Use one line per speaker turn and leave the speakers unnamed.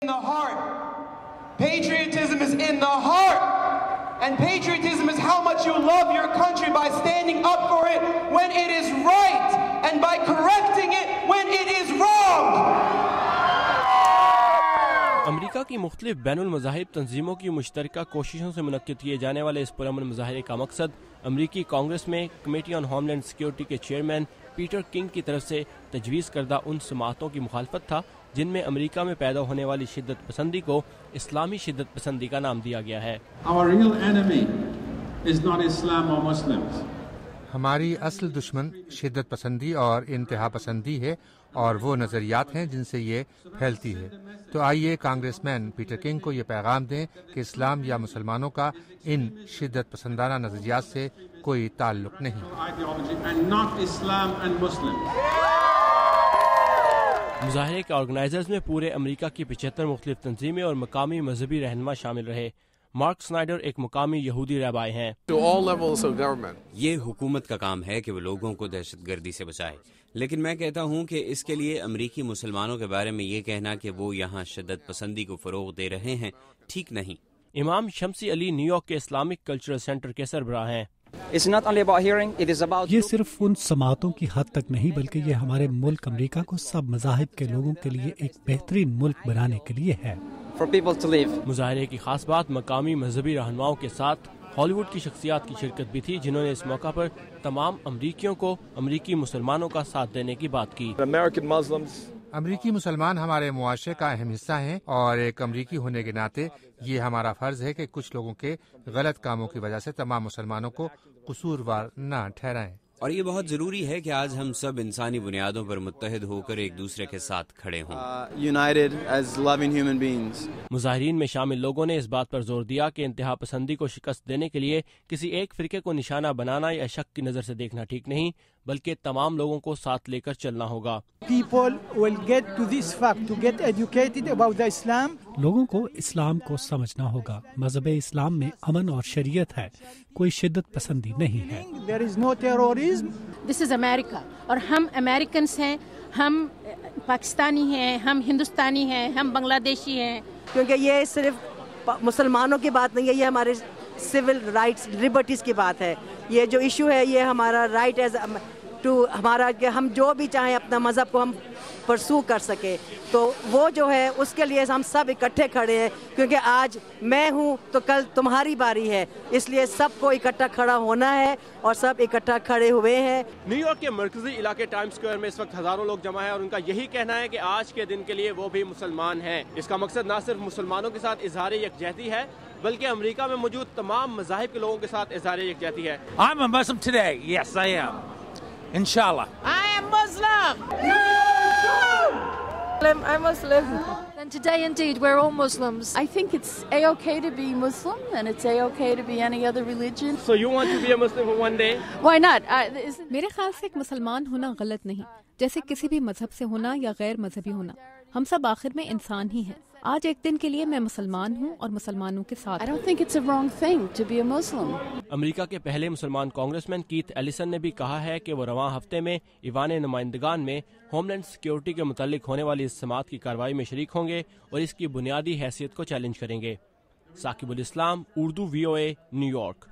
In the heart. Patriotism is in the heart. And patriotism is how much you love your country by standing up for it when it is right and by correcting it when it is wrong.
امریکہ کی مختلف بین المذاہب تنظیموں کی مشترکہ کوششوں سے منعقد کیے جانے والے اس پرامن مظاہرے کا مقصد امریکی کانگریس میں committee on homeland security کے چیئرمین پیٹر کنگ کی طرف سے تجویز کردہ ان سماعتوں کی مخالفت تھا جن میں امریکہ میں پیدا ہونے والی شدت پسندی کو اسلامی شدت پسندی کا نام دیا گیا ہے۔
ہماری اصل دشمن شدت پسندی اور انتہا پسندی ہے اور وہ نظریات ہیں جن سے یہ پھیلتی ہے۔ تو آئیے کانگریس مین پیٹر کنگ کو یہ پیغام دیں کہ اسلام یا مسلمانوں کا ان شدت پسندانہ نظریات سے کوئی تعلق نہیں۔
مظاہرے کے آرگنائزرز میں پورے امریکہ کی 75 مختلف تنظیمیں اور مقامی مذہبی رہنما شامل رہے۔ مارک سنائڈر ایک مقامی یہودی رہبائی ہیں۔
یہ حکومت کا کام ہے کہ وہ لوگوں کو دہشت گردی سے بچائے، لیکن میں کہتا ہوں کہ اس کے لیے امریکی مسلمانوں کے بارے میں یہ کہنا کہ وہ یہاں شدت پسندی کو فروغ دے رہے ہیں ٹھیک نہیں۔
امام شمسی علی نیو یارک کے اسلامک کلچرل سینٹر کے سربراہ ہیں۔
یہ صرف ان سماعتوں کی حد تک نہیں بلکہ یہ ہمارے ملک امریکہ کو سب مذاہب کے لوگوں کے لیے ایک بہترین ملک بنانے کے لیے ہے۔
مظاہرے کی خاص بات مقامی مذہبی رہنماؤں کے ساتھ ہالی ووڈ کی شخصیات کی شرکت بھی تھی، جنہوں نے اس موقع پر تمام امریکیوں کو امریکی مسلمانوں کا ساتھ دینے کی بات کی۔
امریکی مسلمان ہمارے معاشرے کا اہم حصہ ہیں اور ایک امریکی ہونے کے ناطے یہ ہمارا فرض ہے کہ کچھ لوگوں کے غلط کاموں کی وجہ سے تمام مسلمانوں کو قصوروار نہ ٹھہرائیں۔
اور یہ بہت ضروری ہے کہ آج ہم سب انسانی بنیادوں پر متحد ہو کر ایک دوسرے کے ساتھ کھڑے ہوں۔
مظاہرین میں شامل لوگوں نے اس بات پر زور دیا کہ انتہا پسندی کو شکست دینے کے لیے کسی ایک فرقے کو نشانہ بنانا یا شک کی نظر سے دیکھنا ٹھیک نہیں، بلکہ تمام لوگوں کو ساتھ لے کر چلنا ہوگا۔
لوگوں کو اسلام کو سمجھنا ہوگا۔ مذہب اسلام میں امن اور شریعت ہے، کوئی شدت پسندی نہیں ہے۔
دس از امریکہ اور ہم امریکنس ہیں، ہم پاکستانی ہیں، ہم ہندوستانی ہیں، ہم بنگلہ دیشی ہیں۔
کیونکہ یہ صرف مسلمانوں کی بات نہیں ہے، یہ ہمارے سول رائٹس لبرٹیز کی بات ہے۔ یہ جو ایشو ہے یہ ہمارا رائٹ ایز ٹو ہمارا کہ ہم جو بھی چاہیں اپنا مذہب کو ہم پرسو کر سکے، تو وہ جو ہے اس کے لیے ہم سب اکٹھے کھڑے ہیں، کیونکہ آج میں ہوں تو کل تمہاری باری ہے، اس لیے سب کو اکٹھا کھڑا ہونا ہے اور سب اکٹھا کھڑے ہوئے ہیں۔
نیو یارک کے مرکزی علاقے ٹائم اسکوائر میں اس وقت ہزاروں لوگ جمع ہیں اور ان کا یہی کہنا ہے کہ آج کے دن کے لیے وہ بھی مسلمان ہیں۔ اس کا مقصد نہ صرف مسلمانوں کے ساتھ اظہار یکجہتی ہے بلکہ امریکہ میں موجود تمام مذاہب کے لوگوں کے ساتھ اظہار یکجہتی ہے۔
I'm a Muslim today. Yes, I am. Inshallah.
I am Muslim.
I'm Muslim. And today, indeed, we're all Muslims. I think it's a-okay to be Muslim, and it's a-okay to be any other religion.
So you want to be a Muslim for one day?
Why not?
میرے خیال سے ایک مسلمان ہونا غلط نہیں، جیسے کسی بھی مذہب سے ہونا یا غیر مذہبی ہونا، ہم سب آخر میں انسان ہی ہیں۔ آج ایک دن کے لیے میں مسلمان ہوں اور مسلمانوں کے ساتھ۔
I don't think it's a wrong thing to be a Muslim.
امریکہ کے پہلے مسلمان کانگریس مین کیتھ ایلیسن نے بھی کہا ہے کہ وہ رواں ہفتے میں ایوان نمائندگان میں ہوم لینڈ سیکیورٹی کے متعلق ہونے والی اس سماعت کی کارروائی میں شریک ہوں گے اور اس کی بنیادی حیثیت کو چیلنج کریں گے۔ ثاقب الاسلام، اردو VOA، نیو یارک۔